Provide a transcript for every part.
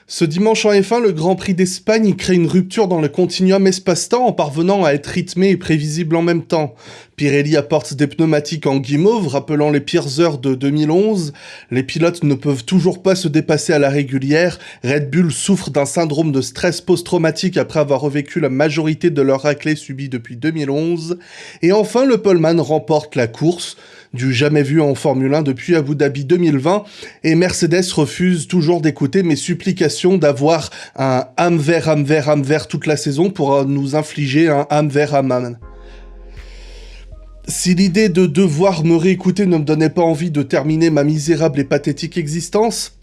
Ce dimanche en F1, le Grand Prix d'Espagne crée une rupture dans le continuum espace-temps en parvenant à être rythmé et prévisible en même temps. Pirelli apporte des pneumatiques en guimauve, rappelant les pires heures de 2011. Les pilotes ne peuvent toujours pas se dépasser à la régulière. Red Bull souffre d'un syndrome de stress post-traumatique après avoir revécu la majorité de leurs raclées subies depuis 2011. Et enfin, le poleman remporte la course, du jamais vu en Formule 1 depuis Abu Dhabi 2020, et Mercedes refuse toujours d'écouter mes supplications d'avoir un âme vert toute la saison pour nous infliger un âme vert. Si l'idée de devoir me réécouter ne me donnait pas envie de terminer ma misérable et pathétique existence,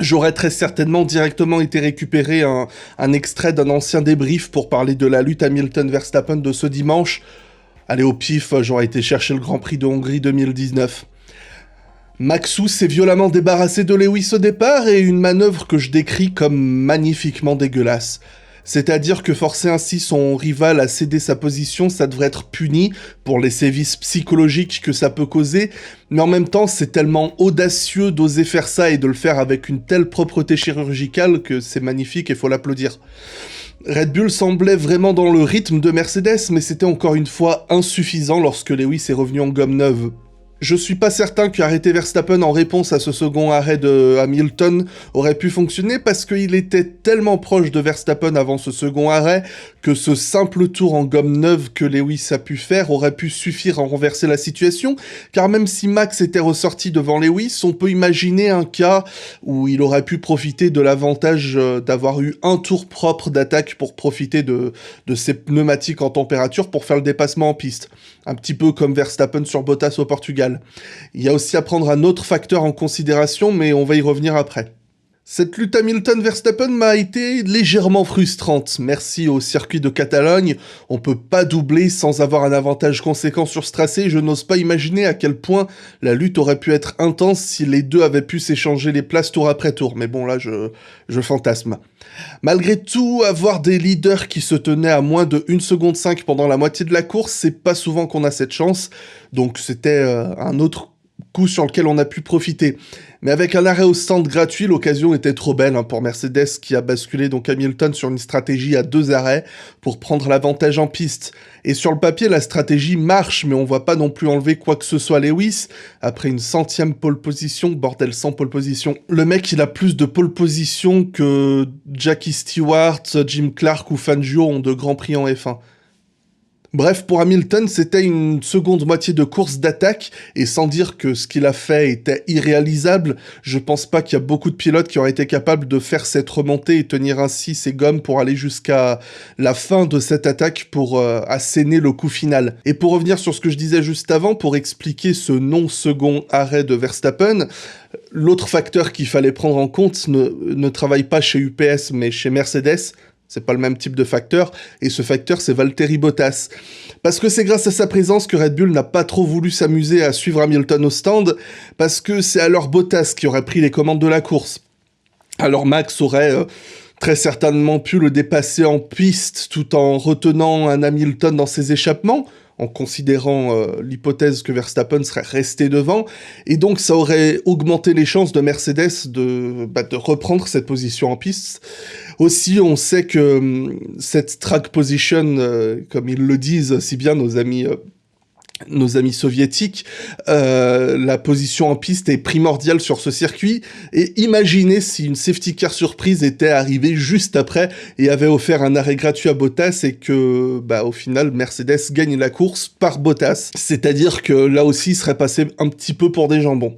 j'aurais très certainement directement été récupérer un extrait d'un ancien débrief pour parler de la lutte Hamilton-Verstappen de ce dimanche. Allez, au pif, j'aurais été chercher le Grand Prix de Hongrie 2019. Maxou s'est violemment débarrassé de Lewis au départ et une manœuvre que je décris comme magnifiquement dégueulasse. C'est-à-dire que forcer ainsi son rival à céder sa position, ça devrait être puni pour les sévices psychologiques que ça peut causer, mais en même temps, c'est tellement audacieux d'oser faire ça et de le faire avec une telle propreté chirurgicale que c'est magnifique et faut l'applaudir. Red Bull semblait vraiment dans le rythme de Mercedes, mais c'était encore une fois insuffisant lorsque Lewis est revenu en gomme neuve. Je suis pas certain qu'arrêter Verstappen en réponse à ce second arrêt de Hamilton aurait pu fonctionner parce qu'il était tellement proche de Verstappen avant ce second arrêt que ce simple tour en gomme neuve que Lewis a pu faire aurait pu suffire à renverser la situation, car même si Max était ressorti devant Lewis, on peut imaginer un cas où il aurait pu profiter de l'avantage d'avoir eu un tour propre d'attaque pour profiter de ses pneumatiques en température pour faire le dépassement en piste. Un petit peu comme Verstappen sur Bottas au Portugal. Il y a aussi à prendre un autre facteur en considération, mais on va y revenir après. Cette lutte Hamilton-Verstappen m'a été légèrement frustrante. Merci au circuit de Catalogne, on peut pas doubler sans avoir un avantage conséquent sur ce tracé. Je n'ose pas imaginer à quel point la lutte aurait pu être intense si les deux avaient pu s'échanger les places tour après tour. Mais bon, là, je fantasme. Malgré tout, avoir des leaders qui se tenaient à moins de 1 seconde 5 pendant la moitié de la course, c'est pas souvent qu'on a cette chance. Donc c'était un autre coup sur lequel on a pu profiter. Mais avec un arrêt au stand gratuit, l'occasion était trop belle pour Mercedes qui a basculé donc Hamilton sur une stratégie à 2 arrêts pour prendre l'avantage en piste. Et sur le papier, la stratégie marche, mais on va pas non plus enlever quoi que ce soit à Lewis. Après une 100e pole position, bordel, 100 pole position. Le mec, il a plus de pole position que Jackie Stewart, Jim Clark ou Fangio ont de grands prix en F1. Bref, pour Hamilton, c'était une seconde moitié de course d'attaque, et sans dire que ce qu'il a fait était irréalisable, je pense pas qu'il y a beaucoup de pilotes qui auraient été capables de faire cette remontée et tenir ainsi ses gommes pour aller jusqu'à la fin de cette attaque pour asséner le coup final. Et pour revenir sur ce que je disais juste avant, pour expliquer ce non-second arrêt de Verstappen, l'autre facteur qu'il fallait prendre en compte ne travaille pas chez UPS mais chez Mercedes. C'est pas le même type de facteur, et ce facteur c'est Valtteri Bottas. Parce que c'est grâce à sa présence que Red Bull n'a pas trop voulu s'amuser à suivre Hamilton au stand, parce que c'est alors Bottas qui aurait pris les commandes de la course. Alors Max aurait très certainement pu le dépasser en piste tout en retenant un Hamilton dans ses échappements, en considérant l'hypothèse que Verstappen serait resté devant, et donc ça aurait augmenté les chances de Mercedes de reprendre cette position en piste. Aussi, on sait que cette track position, comme ils le disent si bien nos amis soviétiques, la position en piste est primordiale sur ce circuit, et imaginez si une safety car surprise était arrivée juste après et avait offert un arrêt gratuit à Bottas et que, au final, Mercedes gagne la course par Bottas. C'est-à-dire que là aussi, il serait passé un petit peu pour des jambons.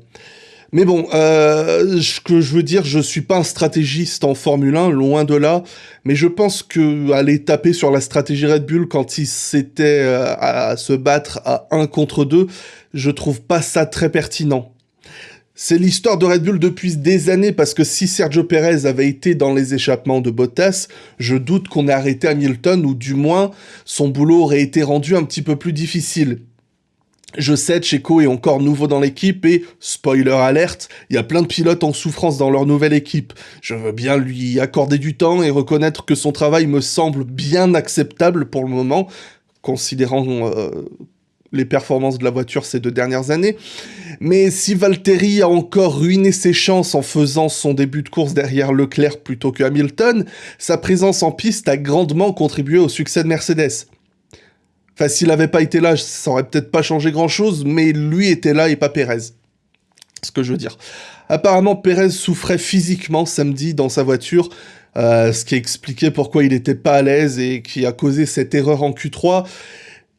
Mais bon, ce que je veux dire, je suis pas un stratégiste en Formule 1, loin de là, mais je pense que aller taper sur la stratégie Red Bull quand ils s'étaient à se battre à 1 contre 2, je trouve pas ça très pertinent. C'est l'histoire de Red Bull depuis des années, parce que si Sergio Pérez avait été dans les échappements de Bottas, je doute qu'on ait arrêté Hamilton, ou du moins, son boulot aurait été rendu un petit peu plus difficile. Je sais, Checo est encore nouveau dans l'équipe et, spoiler alerte, il y a plein de pilotes en souffrance dans leur nouvelle équipe. Je veux bien lui accorder du temps et reconnaître que son travail me semble bien acceptable pour le moment, considérant les performances de la voiture ces 2 dernières années. Mais si Valtteri a encore ruiné ses chances en faisant son début de course derrière Leclerc plutôt que Hamilton, sa présence en piste a grandement contribué au succès de Mercedes. Enfin, s'il n'avait pas été là, ça aurait peut-être pas changé grand-chose, mais lui était là et pas Pérez. Ce que je veux dire. Apparemment, Pérez souffrait physiquement samedi dans sa voiture, ce qui expliquait pourquoi il n'était pas à l'aise et qui a causé cette erreur en Q3.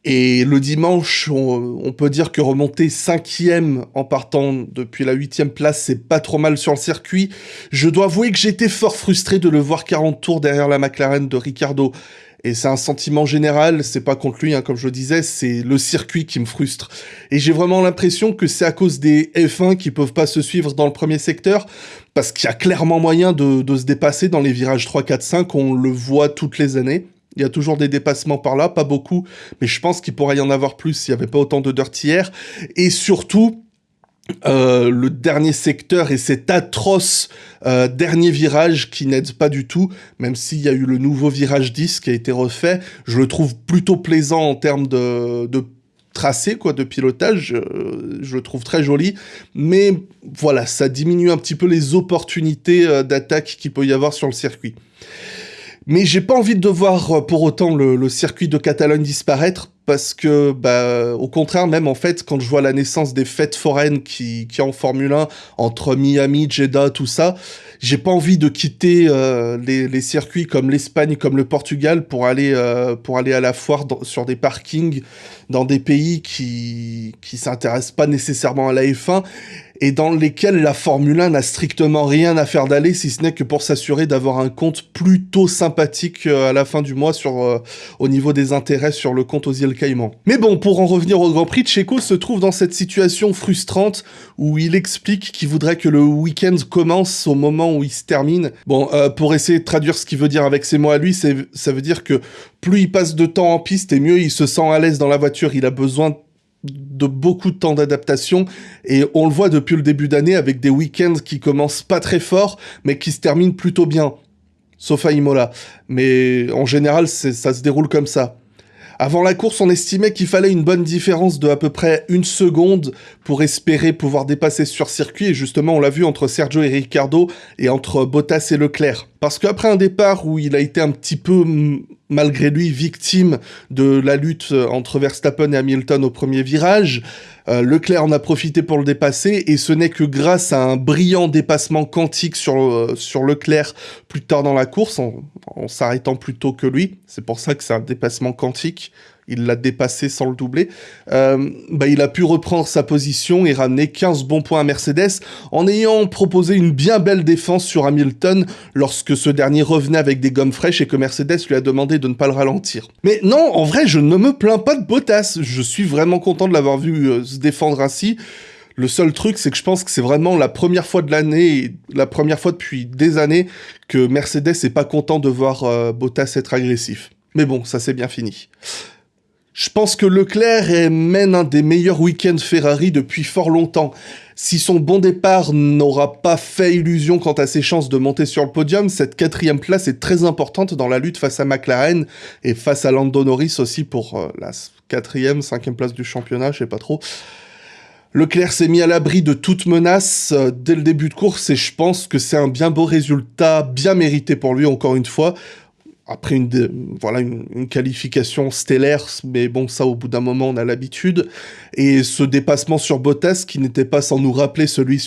Et le dimanche, on peut dire que remonter 5e en partant depuis la 8e place, c'est pas trop mal sur le circuit. Je dois avouer que j'étais fort frustré de le voir 40 tours derrière la McLaren de Ricciardo. Et c'est un sentiment général, c'est pas contre lui, hein, comme je le disais, c'est le circuit qui me frustre. Et j'ai vraiment l'impression que c'est à cause des F1 qui peuvent pas se suivre dans le premier secteur, parce qu'il y a clairement moyen de se dépasser dans les virages 3, 4, 5, on le voit toutes les années. Il y a toujours des dépassements par là, pas beaucoup, mais je pense qu'il pourrait y en avoir plus s'il n'y avait pas autant de dirt hier. Et surtout, le dernier secteur et cet atroce dernier virage qui n'aide pas du tout, même s'il y a eu le nouveau virage 10 qui a été refait, je le trouve plutôt plaisant en termes de tracé, quoi, de pilotage, je le trouve très joli, mais voilà, ça diminue un petit peu les opportunités d'attaque qu'il peut y avoir sur le circuit. Mais j'ai pas envie de voir pour autant le circuit de Catalogne disparaître, parce que, au contraire, même en fait, quand je vois la naissance des fêtes foraines qui en Formule 1, entre Miami, Jeddah, tout ça, j'ai pas envie de quitter les circuits comme l'Espagne, comme le Portugal, pour aller à la foire sur des parkings dans des pays qui s'intéressent pas nécessairement à la F1, et dans lesquels la Formule 1 n'a strictement rien à faire d'aller, si ce n'est que pour s'assurer d'avoir un compte plutôt sympathique à la fin du mois au niveau des intérêts sur le compte aux îles Caïmans. Mais bon, pour en revenir au Grand Prix, Checo se trouve dans cette situation frustrante où il explique qu'il voudrait que le week-end commence au moment où il se termine. Bon, pour essayer de traduire ce qu'il veut dire avec ses mots à lui, ça veut dire que plus il passe de temps en piste et mieux il se sent à l'aise dans la voiture, il a besoin de beaucoup de temps d'adaptation, et on le voit depuis le début d'année avec des week-ends qui commencent pas très fort, mais qui se terminent plutôt bien, sauf à Imola. Mais en général, ça se déroule comme ça. Avant la course, on estimait qu'il fallait une bonne différence de à peu près 1 seconde pour espérer pouvoir dépasser sur circuit, et justement on l'a vu entre Sergio et Ricciardo, et entre Bottas et Leclerc. Parce qu'après un départ où il a été un petit peu, malgré lui, victime de la lutte entre Verstappen et Hamilton au premier virage, Leclerc en a profité pour le dépasser, et ce n'est que grâce à un brillant dépassement quantique sur Leclerc plus tard dans la course, en s'arrêtant plus tôt que lui, c'est pour ça que c'est un dépassement quantique, il l'a dépassé sans le doubler, il a pu reprendre sa position et ramener 15 bons points à Mercedes, en ayant proposé une bien belle défense sur Hamilton lorsque ce dernier revenait avec des gommes fraîches et que Mercedes lui a demandé de ne pas le ralentir. Mais non, en vrai, je ne me plains pas de Bottas, je suis vraiment content de l'avoir vu se défendre ainsi. Le seul truc, c'est que je pense que c'est vraiment la première fois de l'année, la première fois depuis des années, que Mercedes est pas content de voir Bottas être agressif. Mais bon, ça c'est bien fini. Je pense que Leclerc mène un des meilleurs week-ends Ferrari depuis fort longtemps. Si son bon départ n'aura pas fait illusion quant à ses chances de monter sur le podium, cette 4e place est très importante dans la lutte face à McLaren et face à Lando Norris aussi pour la 4e, 5e place du championnat, je sais pas trop. Leclerc s'est mis à l'abri de toute menace dès le début de course, et je pense que c'est un bien beau résultat, bien mérité pour lui encore une fois. Après une qualification stellaire, mais bon, ça, au bout d'un moment, on a l'habitude. Et ce dépassement sur Bottas, qui n'était pas sans nous rappeler celui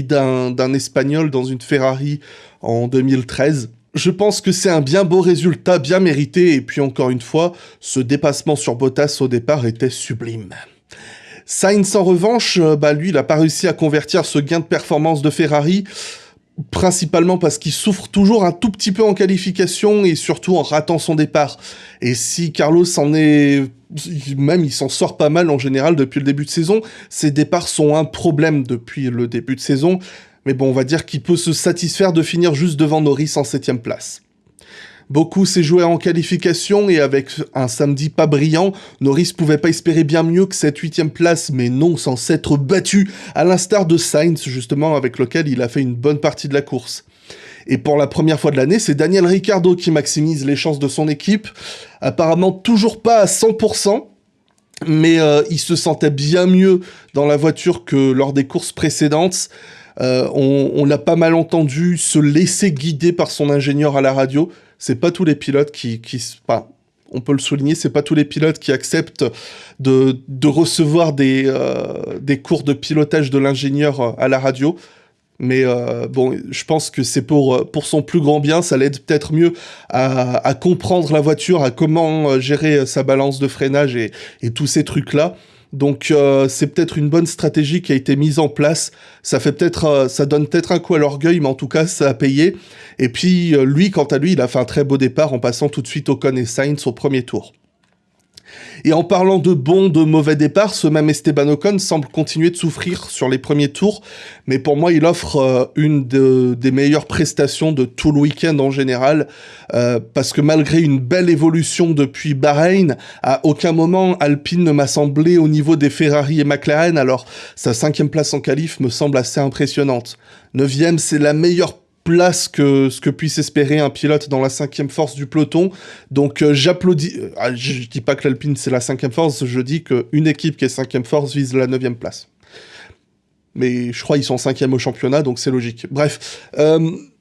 d'un Espagnol dans une Ferrari en 2013. Je pense que c'est un bien beau résultat, bien mérité. Et puis, encore une fois, ce dépassement sur Bottas au départ était sublime. Sainz, en revanche, lui, il n'a pas réussi à convertir ce gain de performance de Ferrari, principalement parce qu'il souffre toujours un tout petit peu en qualification et surtout en ratant son départ. Et si Carlos il s'en sort pas mal en général depuis le début de saison, ses départs sont un problème depuis le début de saison, mais bon, on va dire qu'il peut se satisfaire de finir juste devant Norris en 7e place. Beaucoup s'est joué en qualification, et avec un samedi pas brillant, Norris pouvait pas espérer bien mieux que cette 8e place, mais non sans s'être battu, à l'instar de Sainz justement, avec lequel il a fait une bonne partie de la course. Et pour la première fois de l'année, c'est Daniel Ricciardo qui maximise les chances de son équipe, apparemment toujours pas à 100%, mais il se sentait bien mieux dans la voiture que lors des courses précédentes. On l'a pas mal entendu se laisser guider par son ingénieur à la radio. C'est pas tous les pilotes enfin, on peut le souligner, c'est pas tous les pilotes qui acceptent de recevoir des cours de pilotage de l'ingénieur à la radio. Mais bon, je pense que c'est pour son plus grand bien, ça l'aide peut-être mieux à comprendre la voiture, à comment gérer sa balance de freinage et tous ces trucs-là. Donc c'est peut-être une bonne stratégie qui a été mise en place. Ça donne peut-être un coup à l'orgueil, mais en tout cas ça a payé. Et puis lui, quant à lui, il a fait un très beau départ en passant tout de suite Ocon et Sainz au premier tour. Et en parlant de bons, de mauvais départs, ce même Esteban Ocon semble continuer de souffrir sur les premiers tours, mais pour moi, il offre une des meilleures prestations de tout le week-end en général, parce que malgré une belle évolution depuis Bahreïn, à aucun moment Alpine ne m'a semblé au niveau des Ferrari et McLaren, alors sa 5e place en qualif me semble assez impressionnante. 9e, c'est la meilleure place que ce que puisse espérer un pilote dans la 5e force du peloton. Donc j'applaudis. Je dis pas que l'Alpine c'est la 5e force, je dis qu'une équipe qui est 5e force vise la 9e place. Mais je crois qu'ils sont 5e au championnat, donc c'est logique. Bref.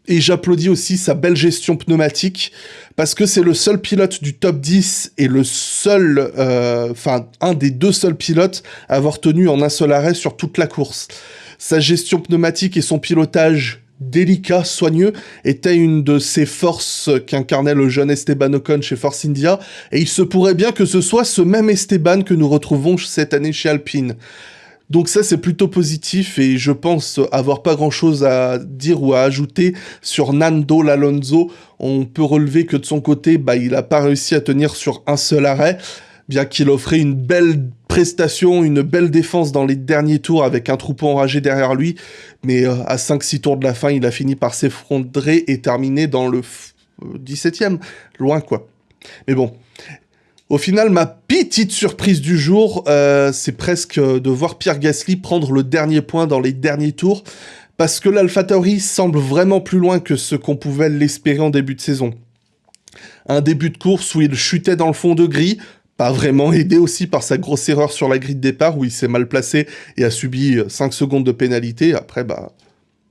Et j'applaudis aussi sa belle gestion pneumatique, parce que c'est le seul pilote du top 10 et le seul, un des 2 seuls pilotes à avoir tenu en un seul arrêt sur toute la course. Sa gestion pneumatique et son pilotage délicat, soigneux, était une de ses forces qu'incarnait le jeune Esteban Ocon chez Force India, et il se pourrait bien que ce soit ce même Esteban que nous retrouvons cette année chez Alpine. Donc ça, c'est plutôt positif, et je pense avoir pas grand-chose à dire ou à ajouter sur Nando Alonso. On peut relever que de son côté, il a pas réussi à tenir sur un seul arrêt, bien qu'il offrait une belle prestation, une belle défense dans les derniers tours avec un troupeau enragé derrière lui, mais à 5-6 tours de la fin, il a fini par s'effondrer et terminer dans le 17e, loin quoi. Mais bon, au final, ma petite surprise du jour, c'est presque de voir Pierre Gasly prendre le dernier point dans les derniers tours, parce que l'AlphaTauri semble vraiment plus loin que ce qu'on pouvait l'espérer en début de saison. Un début de course où il chutait dans le fond de grille, pas vraiment aidé aussi par sa grosse erreur sur la grille de départ où il s'est mal placé et a subi 5 secondes de pénalité. Après,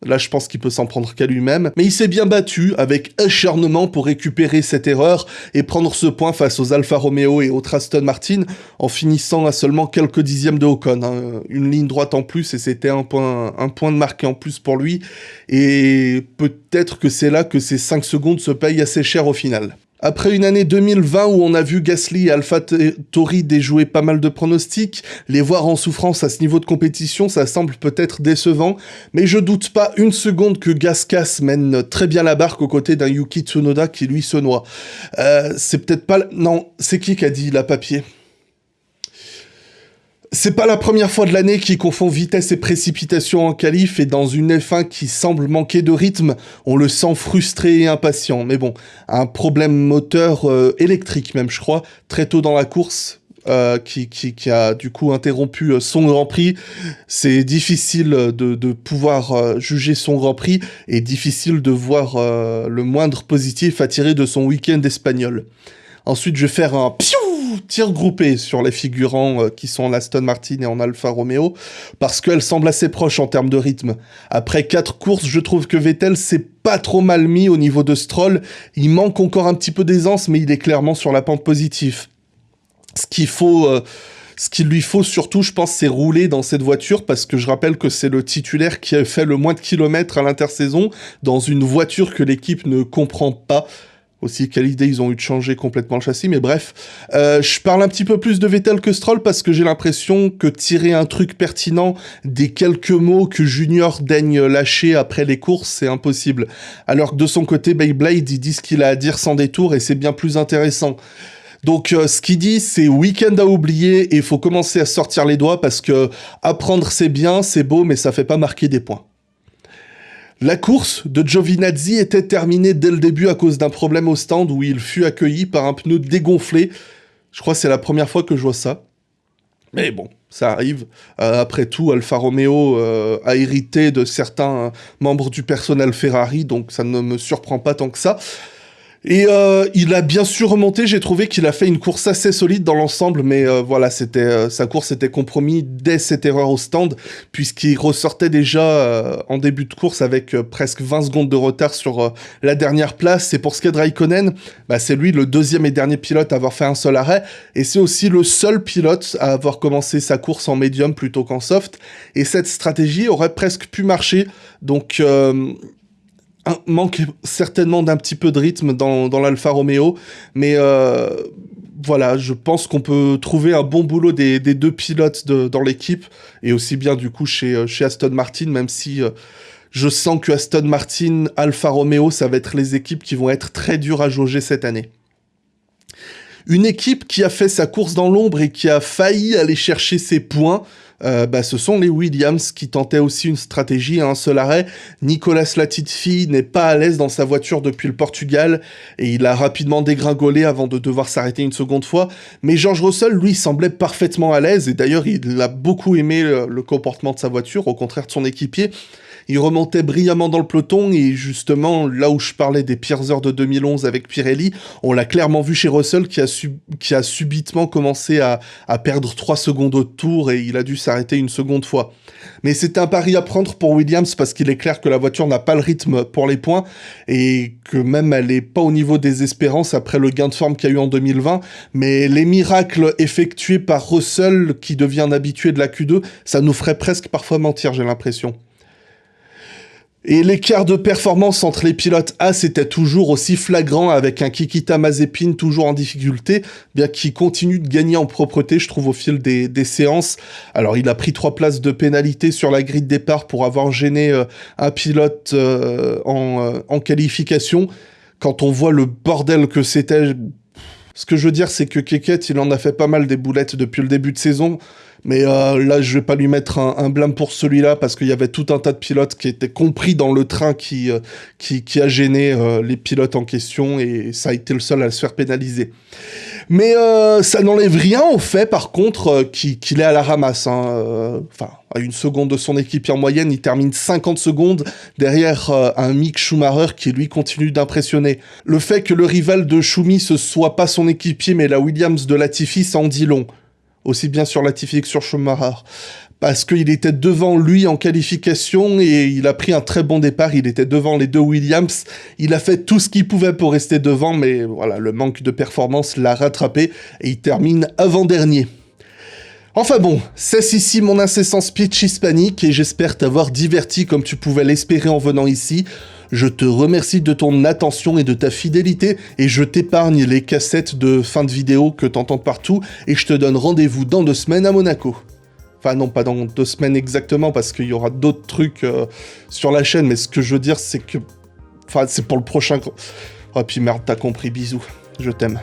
là, je pense qu'il peut s'en prendre qu'à lui-même. Mais il s'est bien battu avec acharnement pour récupérer cette erreur et prendre ce point face aux Alfa Romeo et aux Aston Martin en finissant à seulement quelques dixièmes de Ocon. Hein. Une ligne droite en plus et c'était un point de marqué en plus pour lui. Et peut-être que c'est là que ces 5 secondes se payent assez cher au final. Après une année 2020 où on a vu Gasly et AlphaTauri déjouer pas mal de pronostics, les voir en souffrance à ce niveau de compétition, ça semble peut-être décevant, mais je doute pas une seconde que Gaskas mène très bien la barque aux côtés d'un Yuki Tsunoda qui lui se noie. C'est peut-être pas... Non, c'est qui a dit la papier ? C'est pas la première fois de l'année qu'il confond vitesse et précipitation en qualif, et dans une F1 qui semble manquer de rythme, on le sent frustré et impatient. Mais bon, un problème moteur électrique même, je crois, très tôt dans la course, qui a du coup interrompu son Grand Prix. C'est difficile de pouvoir juger son Grand Prix, et difficile de voir le moindre positif à tirer de son week-end espagnol. Ensuite, je vais faire un tir groupé sur les figurants qui sont en Aston Martin et en Alfa Romeo, parce qu'elles semblent assez proches en termes de rythme. Après 4 courses, je trouve que Vettel s'est pas trop mal mis au niveau de Stroll. Il manque encore un petit peu d'aisance, mais il est clairement sur la pente positive. Ce qu'il lui faut surtout, je pense, c'est rouler dans cette voiture, parce que je rappelle que c'est le titulaire qui a fait le moins de kilomètres à l'intersaison, dans une voiture que l'équipe ne comprend pas. Aussi, quelle idée ils ont eu de changer complètement le châssis, mais bref. Je parle un petit peu plus de Vettel que Stroll parce que j'ai l'impression que tirer un truc pertinent des quelques mots que Junior daigne lâcher après les courses, c'est impossible. Alors que de son côté, Beyblade, il dit ce qu'il a à dire sans détour et c'est bien plus intéressant. Donc ce qu'il dit, c'est week-end à oublier et il faut commencer à sortir les doigts parce que apprendre c'est bien, c'est beau, mais ça fait pas marquer des points. La course de Giovinazzi était terminée dès le début à cause d'un problème au stand où il fut accueilli par un pneu dégonflé. Je crois que c'est la première fois que je vois ça. Mais bon, ça arrive. Après tout, Alfa Romeo a hérité de certains membres du personnel Ferrari, donc ça ne me surprend pas tant que ça. Et il a bien sûr remonté, j'ai trouvé qu'il a fait une course assez solide dans l'ensemble, mais voilà, sa course était compromise dès cette erreur au stand, puisqu'il ressortait déjà en début de course avec presque 20 secondes de retard sur la dernière place. Et pour ce qui est de Raikkonen, c'est lui le deuxième et dernier pilote à avoir fait un seul arrêt, et c'est aussi le seul pilote à avoir commencé sa course en médium plutôt qu'en soft, et cette stratégie aurait presque pu marcher, donc... manque certainement d'un petit peu de rythme dans l'Alfa Romeo, mais voilà, je pense qu'on peut trouver un bon boulot des deux pilotes dans l'équipe, et aussi bien du coup chez Aston Martin, même si je sens que Aston Martin, Alfa Romeo, ça va être les équipes qui vont être très dures à jauger cette année. Une équipe qui a fait sa course dans l'ombre et qui a failli aller chercher ses points, ce sont les Williams qui tentaient aussi une stratégie à un seul arrêt. Nicolas Latifi n'est pas à l'aise dans sa voiture depuis le Portugal et il a rapidement dégringolé avant de devoir s'arrêter une seconde fois. Mais George Russell, lui, semblait parfaitement à l'aise et d'ailleurs il a beaucoup aimé le comportement de sa voiture, au contraire de son équipier. Il remontait brillamment dans le peloton et justement, là où je parlais des pires heures de 2011 avec Pirelli, on l'a clairement vu chez Russell qui a subitement commencé à perdre 3 secondes au tour et il a dû s'arrêter une seconde fois. Mais c'était un pari à prendre pour Williams parce qu'il est clair que la voiture n'a pas le rythme pour les points et que même elle n'est pas au niveau des espérances après le gain de forme qu'il y a eu en 2020. Mais les miracles effectués par Russell qui devient un habitué de la Q2, ça nous ferait presque parfois mentir, j'ai l'impression. Et l'écart de performance entre les pilotes A, c'était toujours aussi flagrant avec un Kikita Mazepin toujours en difficulté, bien qu'il continue de gagner en propreté, je trouve, au fil des séances. Alors, il a pris 3 places de pénalité sur la grille de départ pour avoir gêné un pilote en qualification. Quand on voit le bordel que c'était... Ce que je veux dire, c'est que Keket, il en a fait pas mal des boulettes depuis le début de saison. Mais là, je vais pas lui mettre un blâme pour celui-là, parce qu'il y avait tout un tas de pilotes qui étaient compris dans le train qui a gêné les pilotes en question, et ça a été le seul à se faire pénaliser. Mais ça n'enlève rien au fait, par contre, qu'il est à la ramasse. À 1 seconde de son équipier en moyenne, il termine 50 secondes derrière un Mick Schumacher qui, lui, continue d'impressionner. Le fait que le rival de Schumi, ce soit pas son équipier, mais la Williams de Latifi, ça en dit long. Aussi bien sur Latifi que sur Schumacher, parce qu'il était devant lui en qualification et il a pris un très bon départ, il était devant les deux Williams, il a fait tout ce qu'il pouvait pour rester devant, mais voilà, le manque de performance l'a rattrapé et il termine avant-dernier. Enfin bon, cesse ici mon incessant speech hispanique et j'espère t'avoir diverti comme tu pouvais l'espérer en venant ici. Je te remercie de ton attention et de ta fidélité et je t'épargne les cassettes de fin de vidéo que t'entends partout et je te donne rendez-vous dans 2 semaines à Monaco. Enfin non, pas dans 2 semaines exactement parce qu'il y aura d'autres trucs sur la chaîne, mais ce que je veux dire c'est que... Enfin, c'est pour le prochain... Oh puis merde, t'as compris, bisous, je t'aime.